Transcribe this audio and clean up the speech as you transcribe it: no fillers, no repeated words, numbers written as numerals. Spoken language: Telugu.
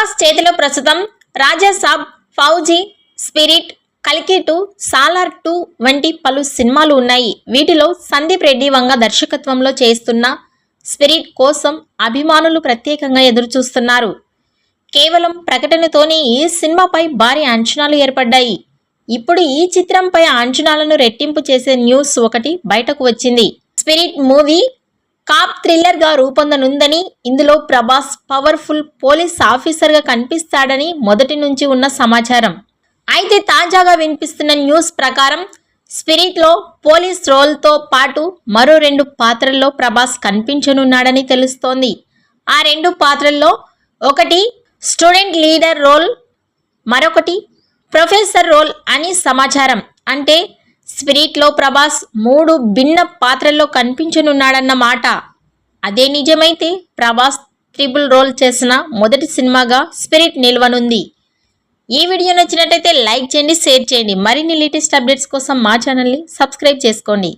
ప్రభాస్ చేతిలో ప్రస్తుతం రాజా సాబ్, ఫౌజీ, స్పిరిట్, కల్కి 2, సాలార్ 2 వంటి పలు సినిమాలు ఉన్నాయి. వీటిలో సందీప్ రెడ్డి వంగ దర్శకత్వంలో చేస్తున్న స్పిరిట్ కోసం అభిమానులు ప్రత్యేకంగా ఎదురుచూస్తున్నారు. కేవలం ప్రకటనతోనే ఈ సినిమాపై భారీ అంచనాలు ఏర్పడ్డాయి. ఇప్పుడు ఈ చిత్రంపై అంచనాలను రెట్టింపు చేసే న్యూస్ ఒకటి బయటకు వచ్చింది. స్పిరిట్ మూవీ కాప్ థ్రిల్లర్ గా రూపొందనుందని, ఇందులో ప్రభాస్ పవర్ఫుల్ పోలీస్ ఆఫీసర్ గా కనిపిస్తాడని మొదటి నుంచి ఉన్న సమాచారం. అయితే తాజాగా వినిపిస్తున్న న్యూస్ ప్రకారం స్పిరిట్ లో పోలీస్ రోల్ తో పాటు మరో 2 పాత్రల్లో ప్రభాస్ కనిపించనున్నాడని తెలుస్తోంది. ఆ 2 పాత్రల్లో ఒకటి స్టూడెంట్ లీడర్ రోల్, మరొకటి ప్రొఫెసర్ రోల్ అని సమాచారం. అంటే స్పిరిట్ లో ప్రభాస్ 3 భిన్న పాత్రల్లో కనిపించనున్నాడన్న మాట. అదే నిజమైతే ప్రభాస్ ట్రిపుల్ రోల్ చేసిన మొదటి సినిమాగా స్పిరిట్ నిలవనుంది. ఈ వీడియో నచ్చినట్లయితే లైక్ చేయండి, షేర్ చేయండి. మరిన్ని లేటెస్ట్ అప్డేట్స్ కోసం మా ఛానల్ని సబ్స్క్రైబ్ చేసుకోండి.